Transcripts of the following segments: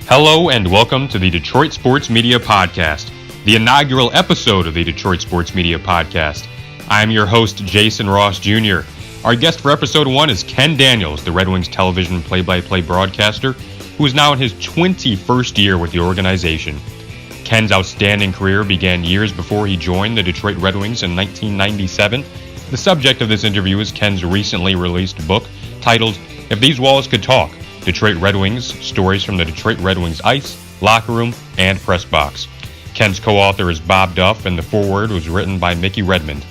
Hello and welcome to the Detroit Sports Media Podcast, the inaugural episode of the Detroit Sports Media Podcast. I'm your host, Jason Ross Jr. Our guest for episode 1 is Ken Daniels, the Red Wings television play-by-play broadcaster, who is now in his 21st year with the organization. Ken's outstanding career began years before he joined the Detroit Red Wings in 1997. The subject of this interview is Ken's recently released book titled If These Walls Could Talk, Detroit Red Wings, Stories from the Detroit Red Wings Ice, Locker Room, and Press Box. Ken's co-author is Bob Duff, and the foreword was written by Mickey Redmond.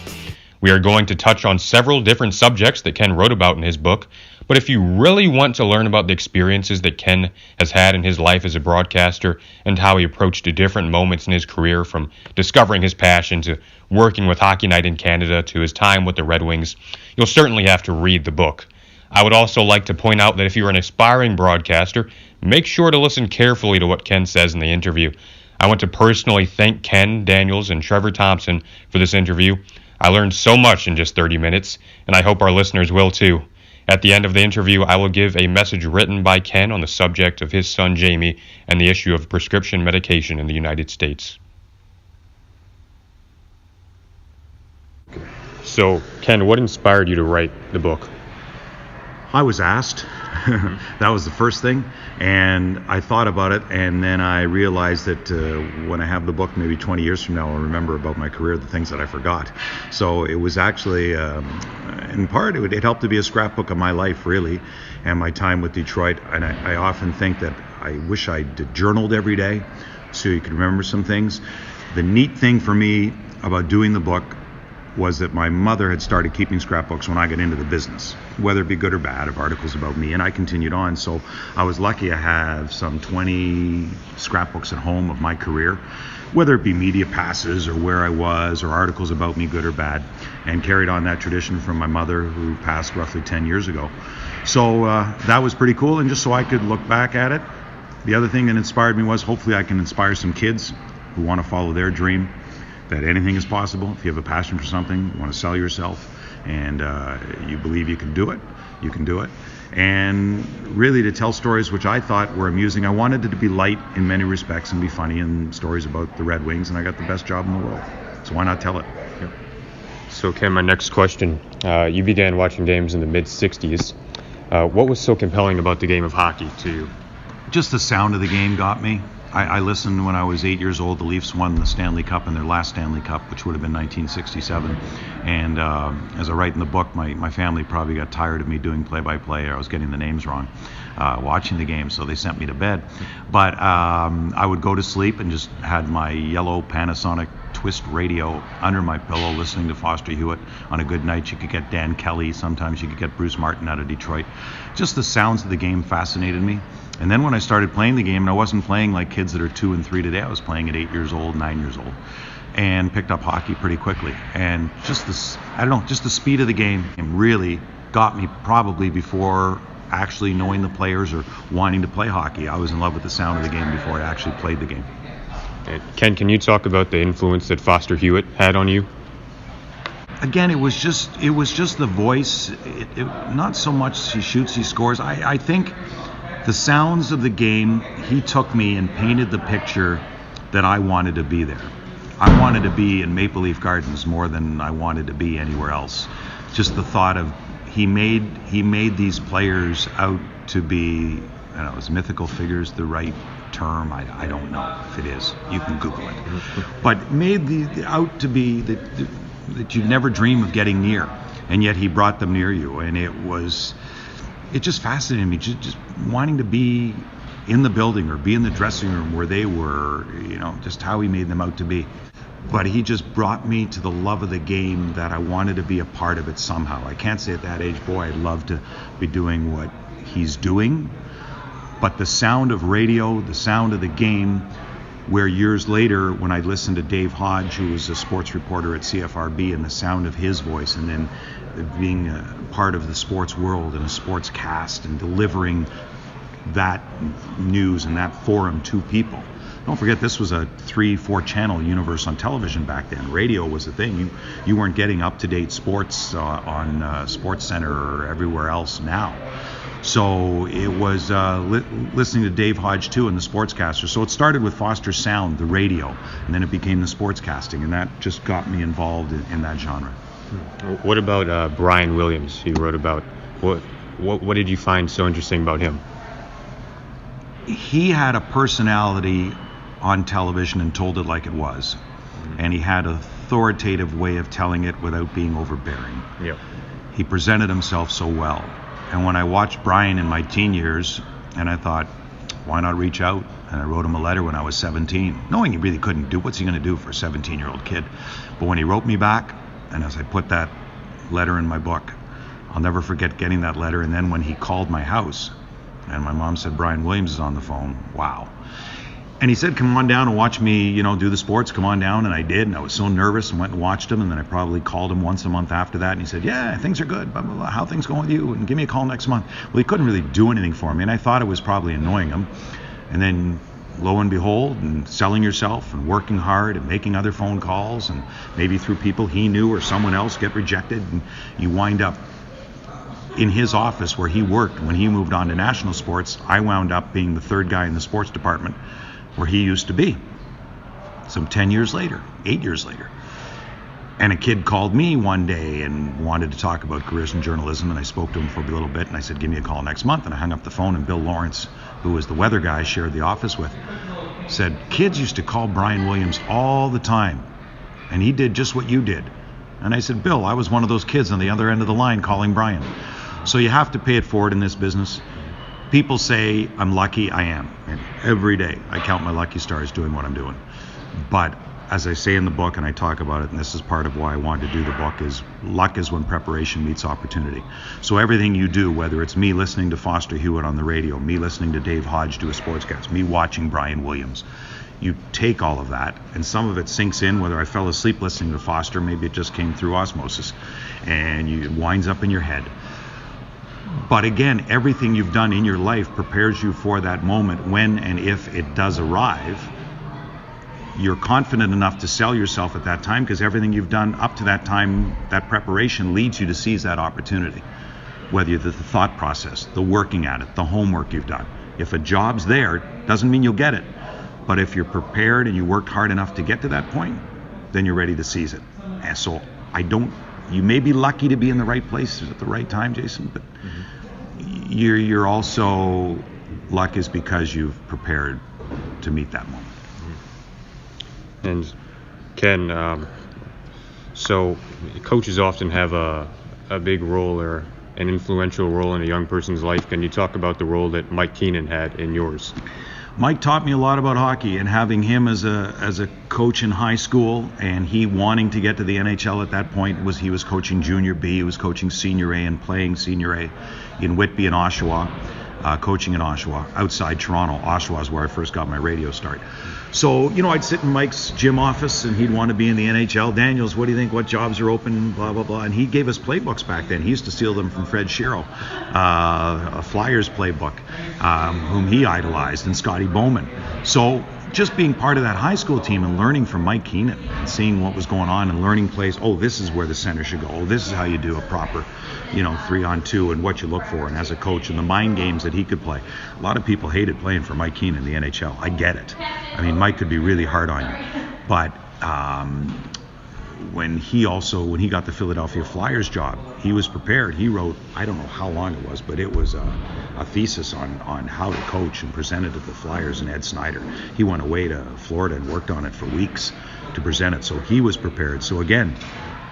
We are going to touch on several different subjects that Ken wrote about in his book, but if you really want to learn about the experiences that Ken has had in his life as a broadcaster and how he approached different moments in his career, from discovering his passion to working with Hockey Night in Canada to his time with the Red Wings, you'll certainly have to read the book. I would also like to point out that if you're an aspiring broadcaster, make sure to listen carefully to what Ken says in the interview. I want to personally thank Ken Daniels and Trevor Thompson for this interview. I learned so much in just 30 minutes, and I hope our listeners will too. At the end of the interview, I will give a message written by Ken on the subject of his son Jamie and the issue of prescription medication in the United States. So, Ken, what inspired you to write the book? I was asked. That was the first thing, and I thought about it, and then I realized that when I have the book maybe 20 years from now, I'll remember about my career the things that I forgot. So it was actually, in part, it helped to be a scrapbook of my life, really, and my time with Detroit. And I often think that I wish I'd journaled every day so you could remember some things. The neat thing for me about doing the book was that my mother had started keeping scrapbooks when I got into the business, whether it be good or bad, of articles about me, and I continued on. So I was lucky I have some 20 scrapbooks at home of my career, whether it be media passes or where I was or articles about me, good or bad, and carried on that tradition from my mother, who passed roughly 10 years ago. So that was pretty cool, and just so I could look back at it. The other thing that inspired me was hopefully I can inspire some kids who want to follow their dream, that anything is possible. If you have a passion for something, you want to sell yourself, and you believe you can do it, you can do it. And really to tell stories which I thought were amusing. I wanted it to be light in many respects and be funny, and stories about the Red Wings, and I got the best job in the world. So why not tell it? Yeah. So Ken, my next question. You began watching games in the mid-'60s. What was so compelling about the game of hockey to you? Just the sound of the game got me. I listened when I was 8 years old. The Leafs won the Stanley Cup in their last Stanley Cup, which would have been 1967. And as I write in the book, my family probably got tired of me doing play-by-play. I was getting the names wrong watching the game, so they sent me to bed. But I would go to sleep and just had my yellow Panasonic Twist radio under my pillow, listening to Foster Hewitt. On a good night, you could get Dan Kelly. Sometimes you could get Bruce Martin out of Detroit. Just the sounds of the game fascinated me. And then when I started playing the game, and I wasn't playing like kids that are 2 and 3 today, I was playing at 8 years old, 9 years old, and picked up hockey pretty quickly. And just the speed of the game really got me, probably before actually knowing the players or wanting to play hockey. I was in love with the sound of the game before I actually played the game. And Ken, can you talk about the influence that Foster Hewitt had on you? Again, it was just the voice. Not so much he shoots, he scores. I think the sounds of the game, he took me and painted the picture that I wanted to be there. I wanted to be in Maple Leaf Gardens more than I wanted to be anywhere else. Just the thought of he made these players out to be, I don't know, is mythical figures the right term? I don't know if it is. You can Google it. But made the out to be that you'd never dream of getting near, and yet he brought them near you, and it just fascinated me, just wanting to be in the building or be in the dressing room where they were, just how he made them out to be. But he just brought me to the love of the game that I wanted to be a part of it somehow. I can't say at that age, boy, I'd love to be doing what he's doing, but the sound of radio, the sound of the game, where years later when I listened to Dave Hodge, who was a sports reporter at CFRB, and the sound of his voice, and then being a part of the sports world and a sports cast and delivering that news and that forum to people. Don't forget, this was a 3-4 channel universe on television back then. Radio was a thing. You weren't getting up-to-date sports on SportsCenter or everywhere else now. So it was listening to Dave Hodge too and the sportscaster. So it started with Foster Sound, the radio, and then it became the sportscasting, and that just got me involved in that genre. What about Brian Williams? He wrote about what did you find so interesting about him? He had a personality on television and told it like it was, and he had an authoritative way of telling it without being overbearing. Yep. He presented himself so well. And when I watched Brian in my teen years, and I thought, why not reach out? And I wrote him a letter when I was 17, knowing he really couldn't do, what's he going to do for a 17-year-old kid? But when he wrote me back, and as I put that letter in my book, I'll never forget getting that letter. And then when he called my house, and my mom said, Brian Williams is on the phone, wow. And he said, come on down and watch me, do the sports. Come on down. And I did. And I was so nervous and went and watched him. And then I probably called him once a month after that. And he said, yeah, things are good. Blah, blah, blah. How things going with you? And give me a call next month. Well, he couldn't really do anything for me. And I thought it was probably annoying him. And then lo and behold, and selling yourself and working hard and making other phone calls and maybe through people he knew or someone else get rejected. And you wind up in his office where he worked when he moved on to national sports. I wound up being the third guy in the sports department where he used to be. Some 8 years later. And a kid called me one day and wanted to talk about careers in journalism, and I spoke to him for a little bit, and I said, give me a call next month. And I hung up the phone, and Bill Lawrence, who was the weather guy I shared the office with, said, kids used to call Brian Williams all the time, and he did just what you did. And I said, Bill, I was one of those kids on the other end of the line calling Brian. So you have to pay it forward in this business. People say I'm lucky. I am. And every day I count my lucky stars doing what I'm doing. But as I say in the book, and I talk about it, and this is part of why I wanted to do the book, is luck is when preparation meets opportunity. So everything you do, whether it's me listening to Foster Hewitt on the radio, me listening to Dave Hodge do a sportscast, me watching Brian Williams, you take all of that, and some of it sinks in. Whether I fell asleep listening to Foster, maybe it just came through osmosis, and it winds up in your head. But again, everything you've done in your life prepares you for that moment when and if it does arrive. You're confident enough to sell yourself at that time because everything you've done up to that time, that preparation leads you to seize that opportunity. Whether the thought process, the working at it, the homework you've done. If a job's there, doesn't mean you'll get it. But if you're prepared and you worked hard enough to get to that point, then you're ready to seize it. And so you may be lucky to be in the right place at the right time, Jason, but you're also, luck is because you've prepared to meet that moment. And Ken, so coaches often have a big role or an influential role in a young person's life. Can you talk about the role that Mike Keenan had in yours? Mike taught me a lot about hockey, and having him as a coach in high school, and he wanting to get to the NHL at that point, he was coaching Junior B, he was coaching Senior A and playing Senior A in Whitby and Oshawa, coaching in Oshawa, outside Toronto. Oshawa is where I first got my radio start. So, I'd sit in Mike's gym office, and he'd want to be in the NHL. Daniels, what do you think? What jobs are open? Blah, blah, blah. And he gave us playbooks back then. He used to steal them from Fred Shiro, a Flyers playbook, whom he idolized, and Scotty Bowman. So just being part of that high school team and learning from Mike Keenan and seeing what was going on and learning plays. Oh, this is where the center should go. Oh, this is how you do a proper 3-on-2 and what you look for, and as a coach and the mind games that he could play. A lot of people hated playing for Mike Keenan in the NHL. I get it. I mean, Mike could be really hard on you. But when he got the Philadelphia Flyers job, he was prepared. He wrote, I don't know how long it was, but it was a thesis on how to coach and present it to the Flyers and Ed Snyder. He went away to Florida and worked on it for weeks to present it. So he was prepared. So again,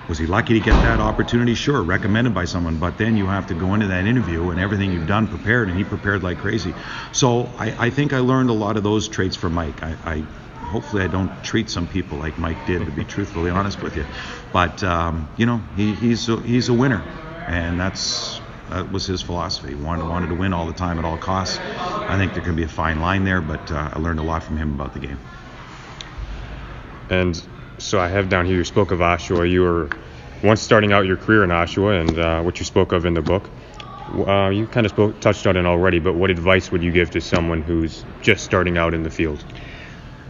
was he lucky to get that opportunity? Sure, recommended by someone, but then you have to go into that interview and everything you've done prepared, and he prepared like crazy. So I think I learned a lot of those traits from Mike. Hopefully I don't treat some people like Mike did, to be truthfully honest with you. But, he's a winner, and that was his philosophy. He wanted to win all the time at all costs. I think there can be a fine line there, but I learned a lot from him about the game. And so I have down here, you spoke of Oshawa. You were once starting out your career in Oshawa, and what you spoke of in the book. You kind of touched on it already, but what advice would you give to someone who's just starting out in the field?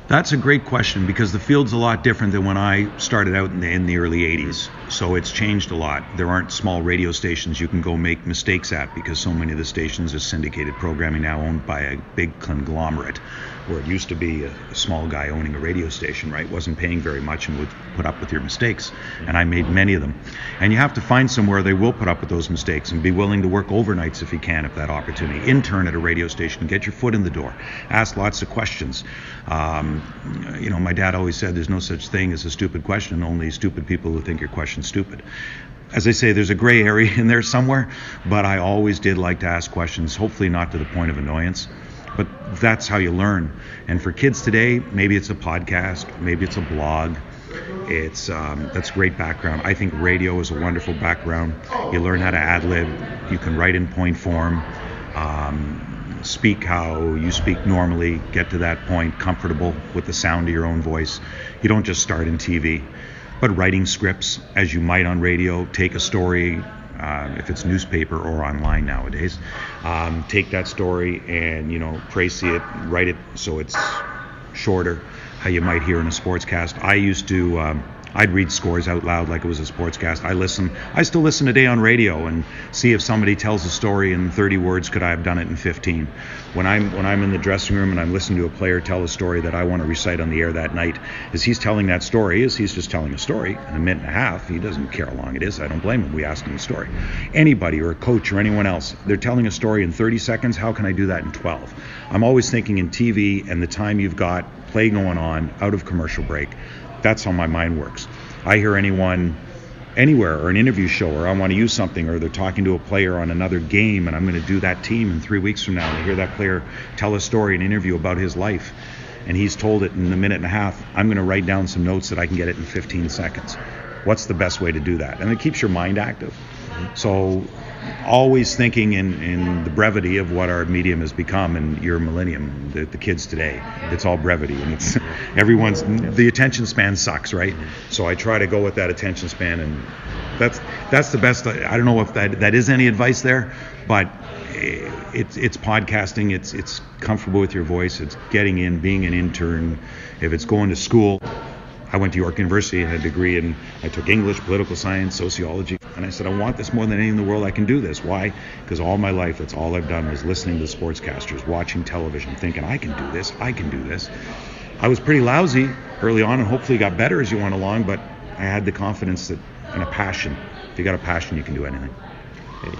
That's a great question, because the field's a lot different than when I started out in the early 80s. So it's changed a lot. There aren't small radio stations you can go make mistakes at, because so many of the stations are syndicated programming now, owned by a big conglomerate, where it used to be a small guy owning a radio station, right? Wasn't paying very much and would put up with your mistakes. And I made many of them. And you have to find somewhere they will put up with those mistakes and be willing to work overnights if you can, if that opportunity. Intern at a radio station, get your foot in the door, ask lots of questions. My dad always said there's no such thing as a stupid question, only stupid people who think your question's stupid. As I say, there's a gray area in there somewhere, but I always did like to ask questions, hopefully not to the point of annoyance. But that's how you learn. And for kids today, maybe it's a podcast, maybe it's a blog. That's great background. I think radio is a wonderful background. You learn how to ad-lib. You can write in point form. Speak how you speak normally, get to that point, comfortable with the sound of your own voice. You don't just start in TV, but writing scripts as you might on radio. Take a story, if it's newspaper or online nowadays, take that story and, précis it, write it so it's shorter, how you might hear in a sportscast. I used to, I'd read scores out loud like it was a sportscast. I still listen today on radio and see if somebody tells a story in 30 words, could I have done it in 15? When I'm in the dressing room and I'm listening to a player tell a story that I want to recite on the air that night, as he's telling that story, as he's just telling a story in a minute and a half, he doesn't care how long it is. I don't blame him. We asked him the story. Anybody or a coach or anyone else, they're telling a story in 30 seconds. How can I do that in 12? I'm always thinking in TV and the time you've got, play going on, out of commercial break. That's how my mind works. I hear anyone anywhere or an interview show, or I want to use something, or they're talking to a player on another game and I'm going to do that team in 3 weeks from now, and I hear that player tell a story, an interview about his life, and he's told it in a minute and a half, I'm going to write down some notes that I can get it in 15 seconds. What's the best way to do that? And it keeps your mind active. So always thinking in the brevity of what our medium has become in your millennium, the kids today, it's all brevity, and it's the attention span sucks, right? So I try to go with that attention span, and that's the best. I don't know if that is any advice there, but it's podcasting, it's comfortable with your voice, it's getting in, being an intern. If it's going to school, I went to York University and had a degree, and I took English, political science, sociology. And I said, I want this more than anything in the world. I can do this. Why? Because all my life, that's all I've done was listening to the sportscasters, watching television, thinking, I can do this, I can do this. I was pretty lousy early on, and hopefully got better as you went along, but I had the confidence and a passion. If you got a passion, you can do anything.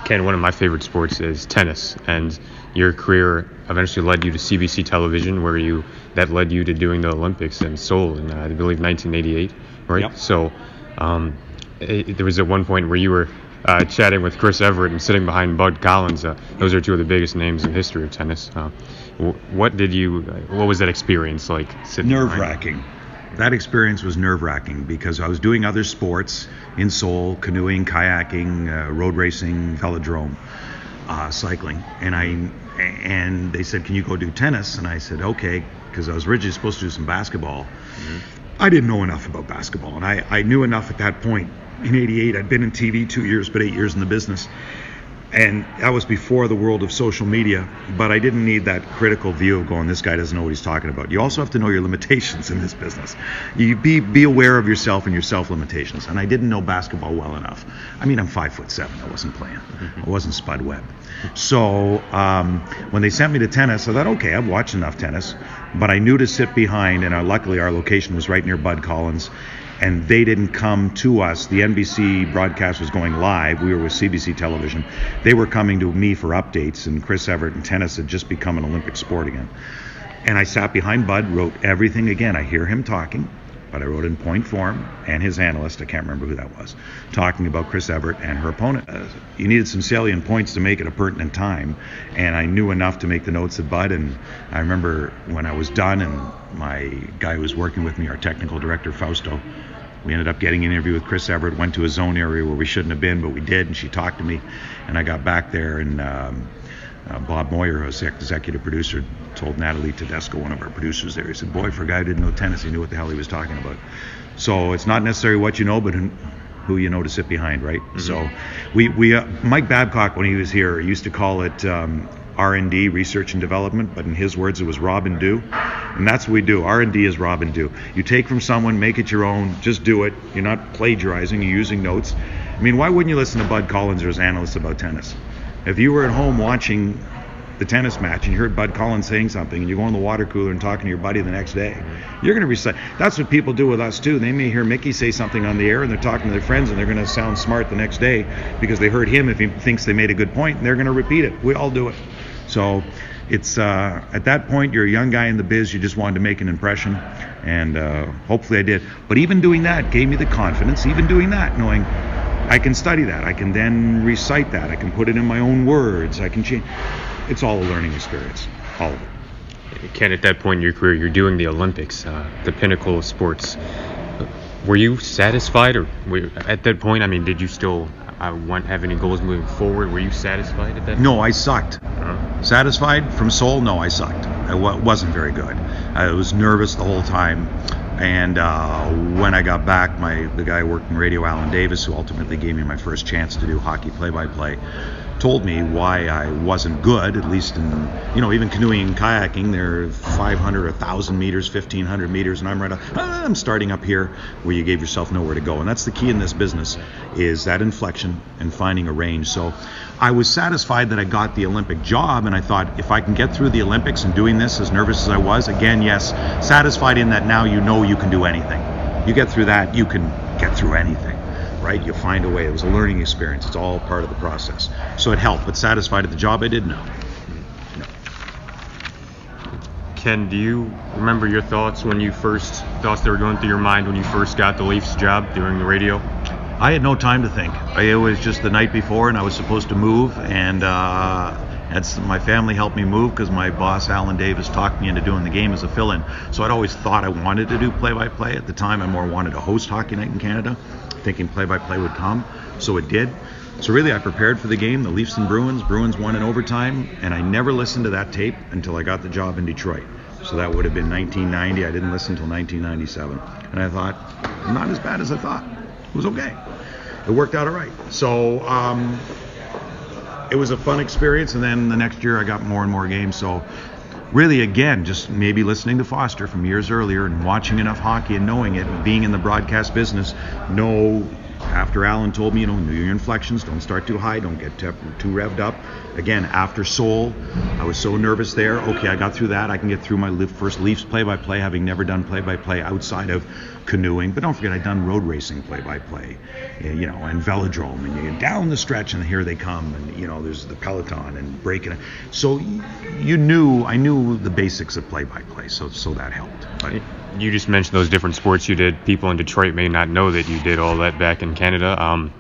Ken, one of my favorite sports is tennis, and your career eventually led you to CBC Television, that led you to doing the Olympics in Seoul in, I believe, 1988, right? Yep. So there was at one point where you were chatting with Chris Evert and sitting behind Bud Collins. Those are two of the biggest names in the history of tennis. What was that experience like? Nerve-wracking. That experience was nerve-wracking because I was doing other sports in Seoul, canoeing, kayaking, road racing, velodrome, cycling, and they said, can you go do tennis? And I said, okay, because I was originally supposed to do some basketball. Mm-hmm. I didn't know enough about basketball, and I knew enough at that point. In 88, I'd been in TV 2 years, but 8 years in the business. And that was before the world of social media, but I didn't need that critical view of going, this guy doesn't know what he's talking about. You also have to know your limitations in this business. You be aware of yourself and your self-limitations. And I didn't know basketball well enough. I mean, I'm 5'7". I wasn't playing. I wasn't Spud Webb. So when they sent me to tennis, I thought, okay, I've watched enough tennis, but I knew to sit behind, and luckily our location was right near Bud Collins. And they didn't come to us. The NBC broadcast was going live. We were with CBC Television. They were coming to me for updates, and Chris Evert and tennis had just become an Olympic sport again. And I sat behind Bud, wrote everything again. I hear him talking, but I wrote in point form, and his analyst, I can't remember who that was, talking about Chris Evert and her opponent. You needed some salient points to make it a pertinent time, and I knew enough to make the notes of Bud. And I remember when I was done, and my guy who was working with me, our technical director, Fausto, we ended up getting an interview with Chris Evert, went to a zone area where we shouldn't have been, but we did, and she talked to me. And I got back there, and Bob Moyer, who's the executive producer, told Natalie Tedesco, one of our producers there, he said, boy, for a guy who didn't know tennis, he knew what the hell he was talking about. So it's not necessarily what you know, but who you know to sit behind, right? Mm-hmm. So we Mike Babcock, when he was here, used to call it R&D, research and development, but in his words, it was rob and do. And that's what we do. R&D is rob and do. You take from someone, make it your own, just do it. You're not plagiarizing, you're using notes. I mean, why wouldn't you listen to Bud Collins or his analysts about tennis? If you were at home watching the tennis match and you heard Bud Collins saying something and you go in the water cooler and talking to your buddy the next day, you're going to recite. That's what people do with us too. They may hear Mickey say something on the air and they're talking to their friends and they're going to sound smart the next day because they heard him if he thinks they made a good point, and they're going to repeat it. We all do it. So it's at that point, you're a young guy in the biz, you just wanted to make an impression, and hopefully I did. But even doing that gave me the confidence, even doing that, knowing I can study that, I can then recite that, I can put it in my own words, I can change. It's all a learning experience, all of it. Ken, at that point in your career, you're doing the Olympics, the pinnacle of sports. Were you satisfied, or at that point, I mean, did you still have any goals moving forward? Were you satisfied at that point? No, I sucked. Satisfied from Seoul? No, I sucked. I wasn't very good. I was nervous the whole time. And when I got back, the guy who worked in radio, Alan Davis, who ultimately gave me my first chance to do hockey play-by-play, told me why I wasn't good, at least in, even canoeing and kayaking, they're 500, 1,000 meters, 1,500 meters, and I'm starting up here where you gave yourself nowhere to go. And that's the key in this business, is that inflection and finding a range. So I was satisfied that I got the Olympic job, and I thought, if I can get through the Olympics and doing this as nervous as I was, again, yes, satisfied in that now you can do anything. You get through that, you can get through anything. Right? You'll find a way. It was a learning experience. It's all part of the process. So it helped, but satisfied at the job I did? No. Ken, do you remember your thoughts that were going through your mind when you first got the Leafs job doing the radio? I had no time to think. It was just the night before, and I was supposed to move, and my family helped me move because my boss, Alan Davis, talked me into doing the game as a fill-in. So I'd always thought I wanted to do play-by-play. At the time, I more wanted to host Hockey Night in Canada, thinking play-by-play would come. So it did. So really, I prepared for the game, the Leafs and Bruins. Bruins won in overtime, and I never listened to that tape until I got the job in Detroit. So that would have been 1990. I didn't listen until 1997. And I thought, not as bad as I thought. It was okay. It worked out all right. So it was a fun experience, and then the next year I got more and more games. So really, again, just maybe listening to Foster from years earlier and watching enough hockey and knowing it, and being in the broadcast business, after Alan told me, know your inflections, don't start too high, don't get too revved up. Again, after Seoul, I was so nervous there. Okay, I got through that. I can get through my first Leafs play-by-play, having never done play-by-play outside of canoeing. But don't forget, I'd done road racing play-by-play, and velodrome, and you get down the stretch, and here they come, and there's the peloton and breaking. So I knew the basics of play-by-play, so that helped. But you just mentioned those different sports you did. People in Detroit may not know that you did all that back in Canada.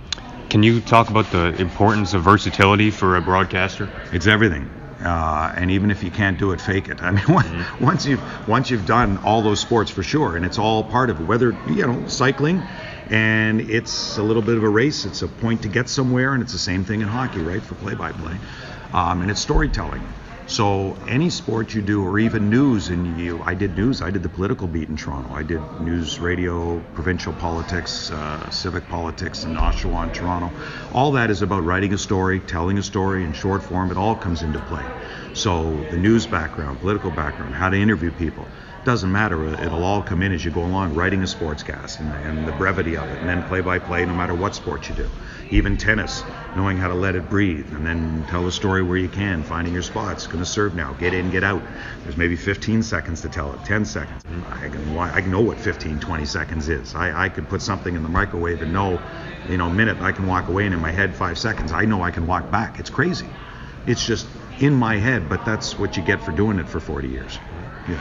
Can you talk about the importance of versatility for a broadcaster? It's everything. And even if you can't do it, fake it. I mean, once you've done all those sports, for sure, and it's all part of it. Whether cycling, and it's a little bit of a race. It's a point to get somewhere, and it's the same thing in hockey, right? For play-by-play, and it's storytelling. So any sport you do, or even news, I did news. I did the political beat in Toronto. I did news, radio, provincial politics, civic politics in Oshawa and Toronto. All that is about writing a story, telling a story in short form. It all comes into play. So the news background, political background, how to interview people, doesn't matter. It'll all come in as you go along, writing a sportscast and the brevity of it, and then play-by-play, no matter what sport you do. Even tennis, knowing how to let it breathe, and then tell the story where you can, finding your spots. Going to serve now, get in, get out. There's maybe 15 seconds to tell it, 10 seconds. I can know what 15, 20 seconds is. I could put something in the microwave and know, minute I can walk away, and in my head 5 seconds, I know I can walk back. It's crazy. It's just in my head, but that's what you get for doing it for 40 years. Yeah.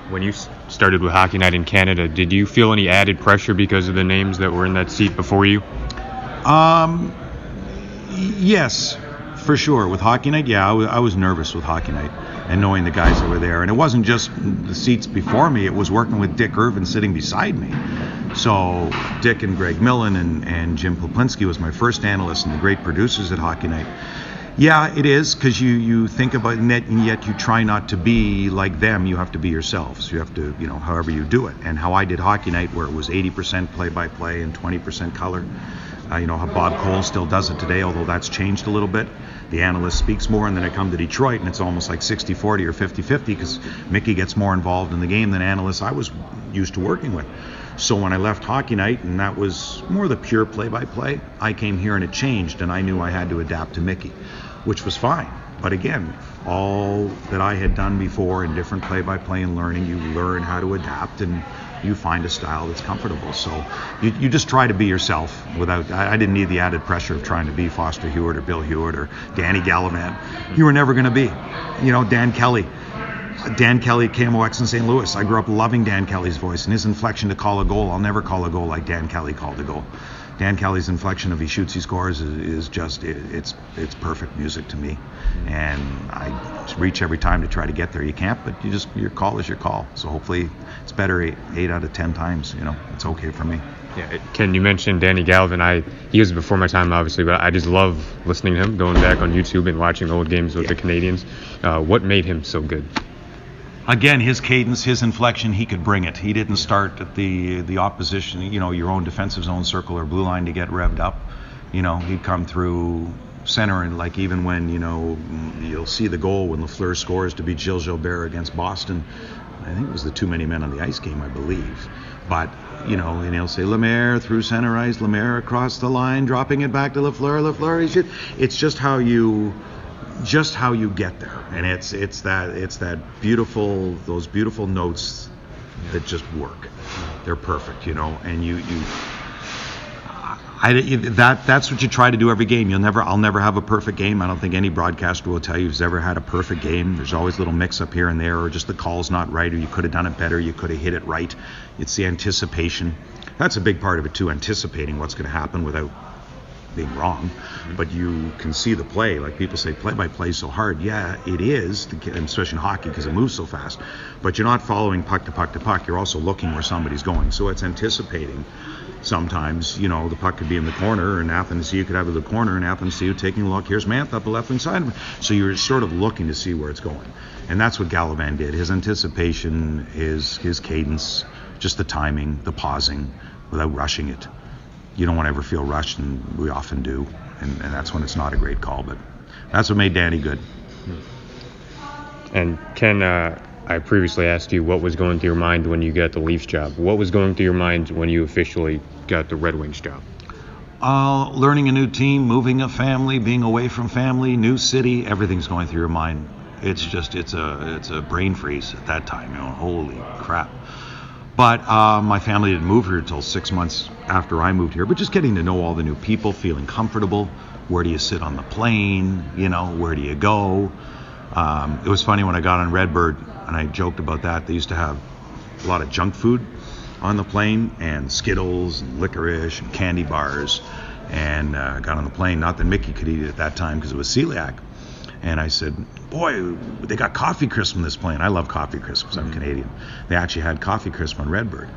When you started with Hockey Night in Canada, did you feel any added pressure because of the names that were in that seat before you? Yes, for sure. With Hockey Night, yeah, I was nervous with Hockey Night and knowing the guys that were there. And it wasn't just the seats before me, it was working with Dick Irvin sitting beside me. So Dick and Greg Millen and Jim Poplinski was my first analyst and the great producers at Hockey Night. Yeah, it is, because you think about it, and yet you try not to be like them. You have to be yourself. So you have to, however you do it. And how I did Hockey Night, where it was 80% play-by-play and 20% color, How Bob Cole still does it today, although that's changed a little bit. The analyst speaks more, and then I come to Detroit, and it's almost like 60-40 or 50-50 because Mickey gets more involved in the game than analysts I was used to working with. So when I left Hockey Night, and that was more the pure play-by-play, I came here and it changed, and I knew I had to adapt to Mickey, which was fine. But again, all that I had done before in different play-by-play and learning, you learn how to adapt and you find a style that's comfortable. So you just try to be yourself without, I didn't need the added pressure of trying to be Foster Hewitt or Bill Hewitt or Danny Gallivan. You were never going to be. Dan Kelly KMOX in St. Louis. I grew up loving Dan Kelly's voice and his inflection to call a goal. I'll never call a goal like Dan Kelly called a goal. Dan Kelly's inflection of he shoots, he scores is just, it's perfect music to me. And I reach every time to try to get there. You can't, but your call is your call. So hopefully it's better 8 out of 10 times. It's okay for me. Yeah, Ken, you mentioned Danny Gallivan. He was before my time, obviously, but I just love listening to him, going back on YouTube and watching old games with the Canadians. What made him so good? Again, his cadence, his inflection, he could bring it. He didn't start at the opposition, your own defensive zone circle or blue line to get revved up. He'd come through center, and like even when, you'll see the goal when Lafleur scores to beat Gilles Gilbert against Boston. I think it was the too many men on the ice game, I believe. But, and he'll say Lemaire through center ice, Lemaire across the line, dropping it back to Lafleur, he should. It's just how you get there, and it's that beautiful, those beautiful notes that just work. They're perfect, and that's what you try to do every game. I'll never have a perfect game. I don't think any broadcaster will tell you who's ever had a perfect game. There's always little mix-up here and there, or just the call's not right, or you could have done it better, you could have hit it right. It's the anticipation. That's a big part of it too, anticipating what's going to happen without being wrong. But you can see the play. Like people say, play-by-play is so hard. Yeah, it is, and especially in hockey because it moves so fast. But you're not following puck to puck to puck. You're also looking where somebody's going. So it's anticipating. Sometimes, the puck could be in the corner, and Athanasiou could have it in the corner, and Athanasiou taking a look. Here's Mantha up the left-wing side. So you're sort of looking to see where it's going. And that's what Gallivan did. His anticipation, his cadence, just the timing, the pausing, without rushing it. You don't want to ever feel rushed, and we often do. And that's when it's not a great call. But that's what made Danny good. And Ken, I previously asked you what was going through your mind when you got the Leafs job. What was going through your mind when you officially got the Red Wings job? Learning a new team, moving a family, being away from family, new city, everything's going through your mind. It's just, it's a brain freeze at that time, holy crap. But my family didn't move here until 6 months after I moved here. But just getting to know all the new people, feeling comfortable. Where do you sit on the plane? Where do you go? It was funny when I got on Redbird, and I joked about that. They used to have a lot of junk food on the plane, and Skittles and licorice and candy bars. And I got on the plane. Not that Mickey could eat it at that time because it was celiac. And I said, boy, they got Coffee Crisp on this plane. I love Coffee Crisp because I'm Canadian. They actually had Coffee Crisp on Redbird.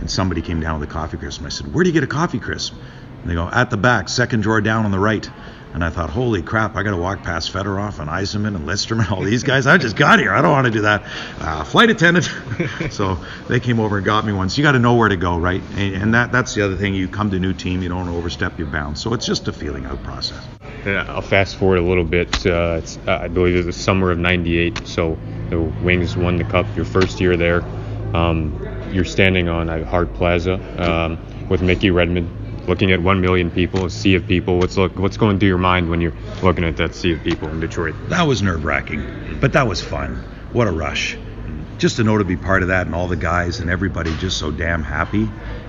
And somebody came down with a Coffee Crisp. And I said, where do you get a Coffee Crisp? And they go, at the back, second drawer down on the right. And I thought, holy crap, I got to walk past Fedorov and Yzerman and Listerman, all these guys. I just got here. I don't want to do that. Flight attendant. So they came over and got me one. So you got to know where to go, right? And that's the other thing. You come to a new team, you don't overstep your bounds. So it's just a feeling out process. I'll fast forward a little bit. I believe it was the summer of '98. So the Wings won the Cup your first year there. You're standing on Hart Plaza with Mickey Redmond, looking at 1 million people, a sea of people. What's going through your mind when you're looking at that sea of people in Detroit? That was nerve-wracking, but that was fun. What a rush. Just to know to be part of that, and all the guys and everybody just so damn happy.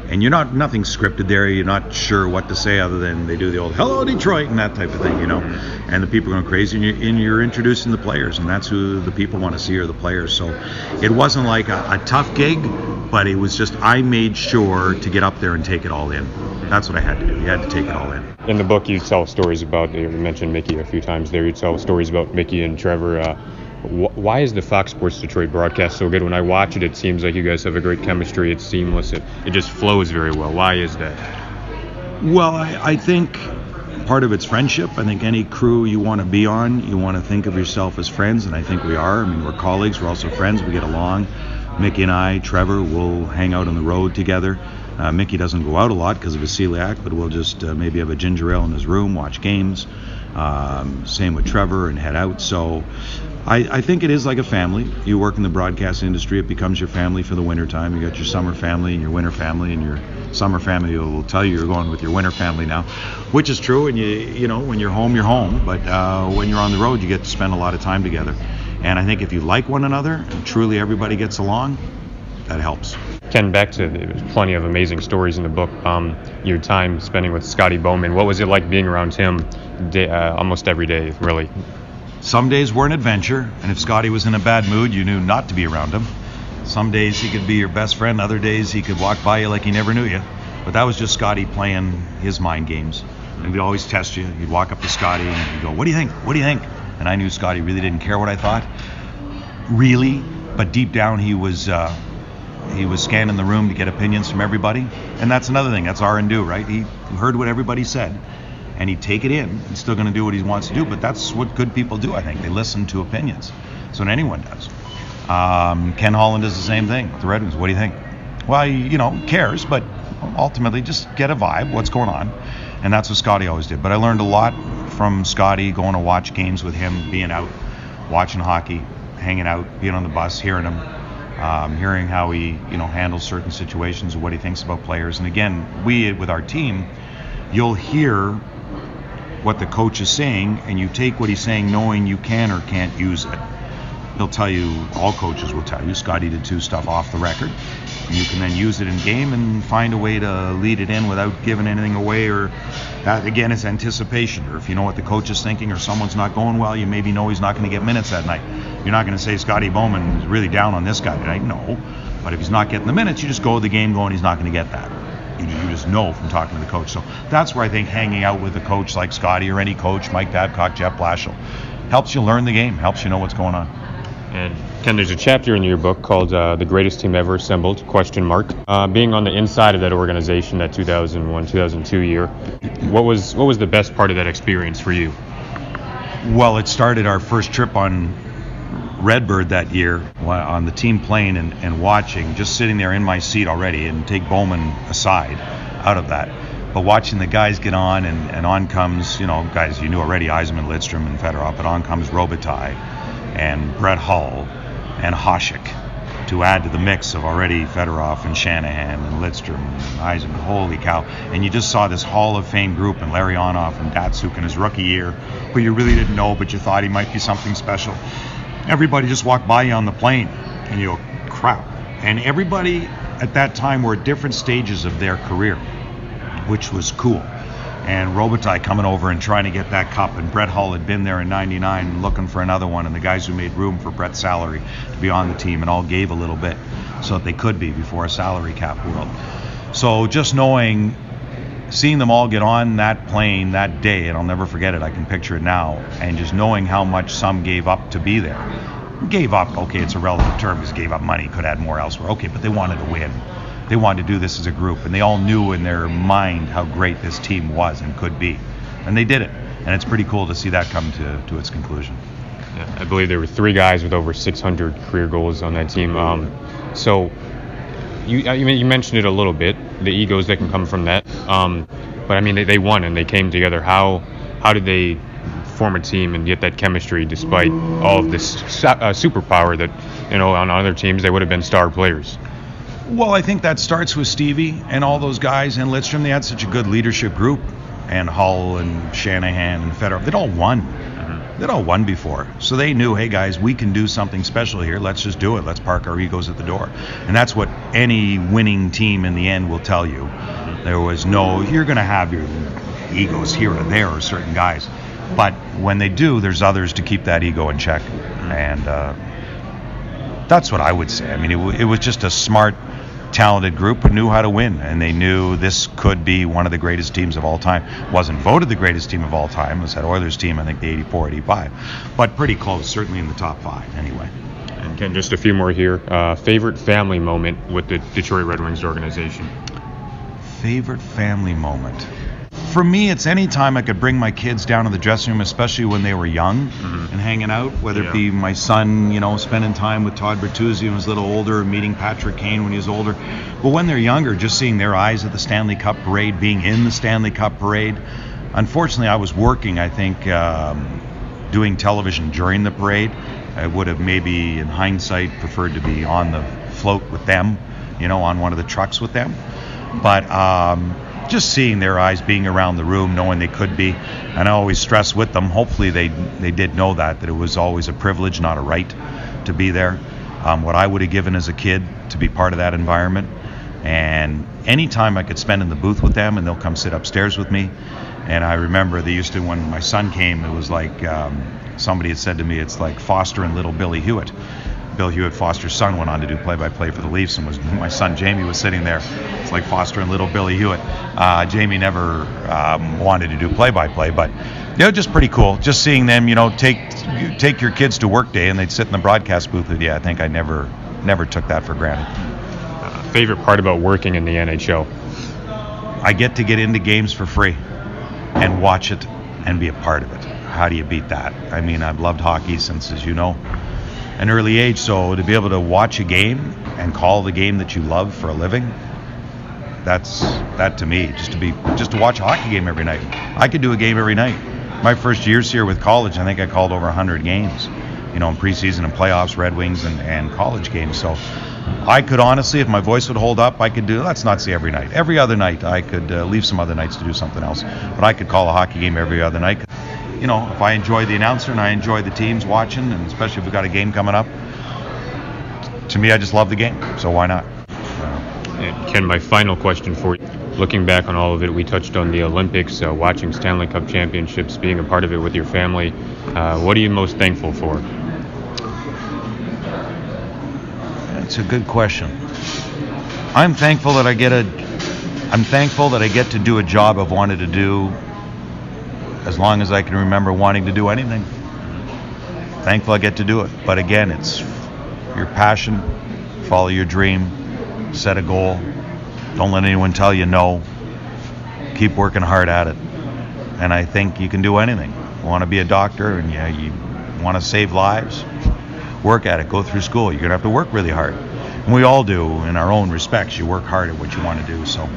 And nothing scripted there. You're not sure what to say other than they do the old "Hello Detroit" and that type of thing, And the people are going crazy, and you're introducing the players, and that's who the people want to see are the players. So it wasn't like a tough gig, but it was just I made sure to get up there and take it all in. That's what I had to do. You had to take it all in. In the book, you tell stories about, you mentioned Mickey a few times there. You tell stories about Mickey and Trevor. Why is the Fox Sports Detroit broadcast so good? When I watch it, it seems like you guys have a great chemistry. It's seamless. It just flows very well. Why is that? Well, I think part of it's friendship. I think any crew you want to be on, you want to think of yourself as friends, and I think we are. I mean, we're colleagues. We're also friends. We get along. Mickey and I, Trevor, will hang out on the road together. Mickey doesn't go out a lot because of his celiac, but we'll just maybe have a ginger ale in his room, watch games. Same with Trevor, and head out. So I think it is like a family. You work in the broadcast industry, it becomes your family for the winter time. You got your summer family and your winter family, and your summer family will tell you you're going with your winter family now, which is true. And you know, when you're home, but when you're on the road, you get to spend a lot of time together. And I think if you like one another and truly everybody gets along, that helps. Ken, back to there's plenty of amazing stories in the book. Your time spending with Scotty Bowman, what was it like being around him almost every day, really? Some days were an adventure, and if Scotty was in a bad mood, you knew not to be around him. Some days he could be your best friend, other days he could walk by you like he never knew you. But that was just Scotty playing his mind games. And he'd always test you. You'd walk up to Scotty and he'd go, "What do you think? What do you think?" And I knew Scotty really didn't care what I thought. Really, but deep down he was scanning the room to get opinions from everybody. And that's another thing, that's R&D, right? He heard what everybody said, and he'd take it in. He's still going to do what he wants to do, but that's what good people do, I think. They listen to opinions. So anyone does. Ken Holland does the same thing with the Red Wings. What do you think? Well, cares, but ultimately just get a vibe, what's going on. And that's what Scotty always did. But I learned a lot from Scotty, going to watch games with him, being out, watching hockey, hanging out, being on the bus, hearing him. Hearing how he, handles certain situations, what he thinks about players. And again, with our team, you'll hear what the coach is saying, and you take what he's saying knowing you can or can't use it. He'll tell you, all coaches will tell you, Scotty did too stuff off the record. And you can then use it in game and find a way to lead it in without giving anything away, or that again is anticipation. Or if you know what the coach is thinking or someone's not going well, you maybe know he's not going to get minutes that night. You're not going to say Scotty Bowman is really down on this guy tonight. No. But if he's not getting the minutes, you just go with the game going, he's not going to get that. You just know from talking to the coach. So that's where I think hanging out with a coach like Scotty or any coach, Mike Babcock, Jeff Blashill, helps you learn the game, helps you know what's going on. And Ken, there's a chapter in your book called The Greatest Team Ever Assembled, ? Being on the inside of that organization, that 2001-2002 year, what was the best part of that experience for you? Well, it started our first trip on Redbird that year on the team plane and watching, just sitting there in my seat already, and take Bowman aside out of that. But watching the guys get on, and on comes, guys you knew already, Yzerman, Lidstrom, and Fedorov, but on comes Robitaille and Brett Hull and Hasek to add to the mix of already Fedorov and Shanahan and Lidstrom and Yzerman. Holy cow. And you just saw this Hall of Fame group, and Larry Onoff and Datsuk in his rookie year, who you really didn't know, but you thought he might be something special. Everybody just walked by you on the plane, and you go, crap. And everybody at that time were at different stages of their career, which was cool. And Robitaille coming over and trying to get that cup, and Brett Hull had been there in '99 looking for another one, and the guys who made room for Brett's salary to be on the team and all gave a little bit so that they could be before a salary cap world. So just seeing them all get on that plane that day, and I'll never forget it, I can picture it now, and just knowing how much some gave up to be there. Gave up, okay, it's a relative term, because gave up money, could add more elsewhere, okay, but they wanted to win. They wanted to do this as a group, and they all knew in their mind how great this team was and could be. And they did it, and it's pretty cool to see that come to its conclusion. Yeah, I believe there were 3 guys with over 600 career goals on that team. So you mentioned it a little bit, the egos that can come from that. But I mean, they won and they came together. How did they form a team and get that chemistry despite all of this superpower that, on other teams they would have been star players? Well, I think that starts with Stevie and all those guys and Lidstrom. They had such a good leadership group, and Hull and Shanahan and Fedorov. They'd all won. Mm-hmm. They'd all won before. So they knew, hey guys, we can do something special here. Let's just do it. Let's park our egos at the door. And that's what any winning team in the end will tell you. Mm-hmm. There was you're going to have your egos here or there, or certain guys. But when they do, there's others to keep that ego in check. Mm-hmm. And that's what I would say. I mean, it was just a smart, talented group who knew how to win, and they knew this could be one of the greatest teams of all time. Wasn't voted the greatest team of all time. It was that Oilers team, I think, the 84-85, but pretty close, certainly in the top 5 anyway. And Ken, just a few more here. Favorite family moment with the Detroit Red Wings organization? Favorite family moment? For me, it's any time I could bring my kids down to the dressing room, especially when they were young and hanging out, whether it be my son, spending time with Todd Bertuzzi when he was a little older, meeting Patrick Kane when he was older. But when they're younger, just seeing their eyes at the Stanley Cup parade, being in the Stanley Cup parade. Unfortunately, I was working, I think, doing television during the parade. I would have maybe, in hindsight, preferred to be on the float with them, on one of the trucks with them. But just seeing their eyes being around the room, knowing they could be, and I always stress with them, hopefully they did know that it was always a privilege, not a right, to be there. What I would have given as a kid to be part of that environment. And any time I could spend in the booth with them, and they'll come sit upstairs with me. And I remember they used to, when my son came, it was like somebody had said to me, it's like Foster and little Billy Hewitt. Bill Hewitt, Foster's son, went on to do play-by-play for the Leafs, and my son Jamie was sitting there. It's like Foster and little Billy Hewitt. Jamie never wanted to do play-by-play, but just pretty cool. Just seeing them, take your kids to work day, and they'd sit in the broadcast booth with you. I think I never took that for granted. Favorite part about working in the NHL? I get to get into games for free and watch it and be a part of it. How do you beat that? I mean, I've loved hockey since, as you know, an early age, so to be able to watch a game and call the game that you love for a living, that to me, just to watch a hockey game every night. I could do a game every night. My first years here with college, I think I called over 100 games, in preseason and playoffs, Red Wings and college games. So I could honestly, if my voice would hold up, I could do, let's not say every night. Every other night, I could leave some other nights to do something else. But I could call a hockey game every other night. If I enjoy the announcer and I enjoy the teams watching, and especially if we've got a game coming up, to me, I just love the game. So why not? And Ken, my final question for you. Looking back on all of it, we touched on the Olympics, watching Stanley Cup championships, being a part of it with your family. What are you most thankful for? That's a good question. I'm thankful that I get to do a job I've wanted to do as long as I can remember wanting to do anything. Thankful I get to do it. But again, it's your passion, follow your dream, set a goal, don't let anyone tell you no, keep working hard at it. And I think you can do anything. You want to be a doctor and you want to save lives, work at it, go through school. You're going to have to work really hard. And we all do in our own respects. You work hard at what you want to do. So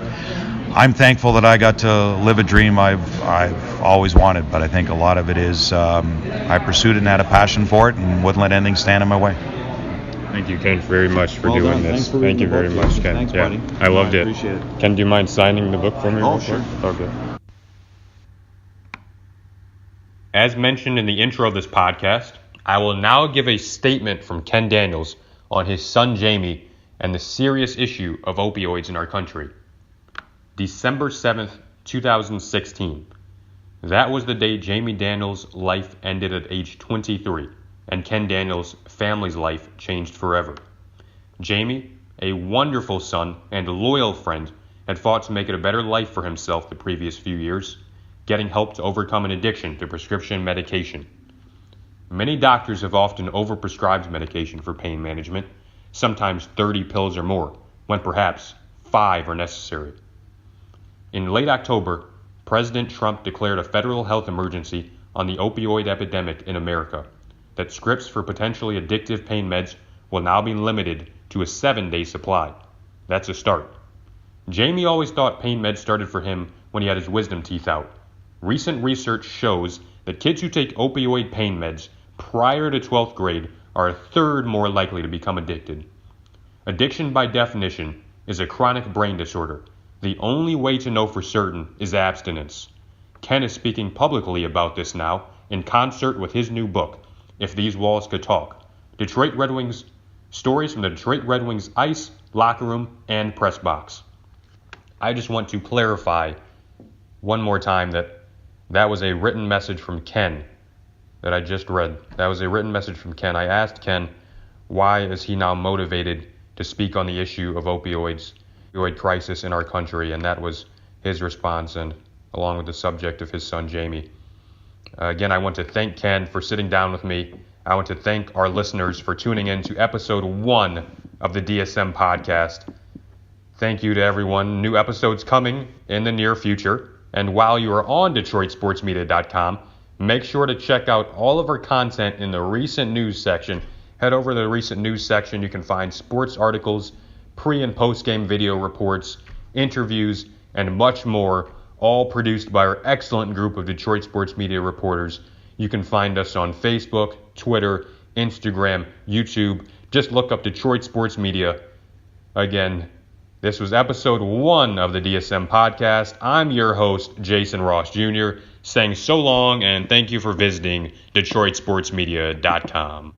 I'm thankful that I got to live a dream I've always wanted, but I think a lot of it is I pursued it and had a passion for it and wouldn't let anything stand in my way. Thank you, Ken, very much for doing this. Thank you very much, Ken. Thanks, buddy. I loved it. Appreciate it. Ken, do you mind signing the book for me? Oh, sure. Okay. As mentioned in the intro of this podcast, I will now give a statement from Ken Daniels on his son Jamie and the serious issue of opioids in our country. December 7th, 2016. That was the day Jamie Daniels' life ended at age 23, and Ken Daniels' family's life changed forever. Jamie, a wonderful son and a loyal friend, had fought to make it a better life for himself the previous few years, getting help to overcome an addiction to prescription medication. Many doctors have often overprescribed medication for pain management, sometimes 30 pills or more, when perhaps 5 are necessary. In late October, President Trump declared a federal health emergency on the opioid epidemic in America, that scripts for potentially addictive pain meds will now be limited to a 7-day supply. That's a start. Jamie always thought pain meds started for him when he had his wisdom teeth out. Recent research shows that kids who take opioid pain meds prior to 12th grade are a third more likely to become addicted. Addiction, by definition, is a chronic brain disorder. The only way to know for certain is abstinence. Ken is speaking publicly about this now in concert with his new book, If These Walls Could Talk. Detroit Red Wings stories from the Detroit Red Wings ice, locker room, and press box. I just want to clarify one more time that was a written message from Ken that I just read. That was a written message from Ken. I asked Ken, why is he now motivated to speak on the issue of opioid crisis in our country? And that was his response, and along with the subject of his son, Jamie. Again, I want to thank Ken for sitting down with me. I want to thank our listeners for tuning in to episode 1 of the DSM podcast. Thank you to everyone. New episodes coming in the near future. And while you are on DetroitSportsMedia.com, make sure to check out all of our content in the recent news section. Head over to the recent news section. You can find sports articles, pre- and post-game video reports, interviews, and much more, all produced by our excellent group of Detroit Sports Media reporters. You can find us on Facebook, Twitter, Instagram, YouTube. Just look up Detroit Sports Media. Again, this was episode 1 of the DSM podcast. I'm your host, Jason Ross Jr., saying so long and thank you for visiting DetroitSportsMedia.com.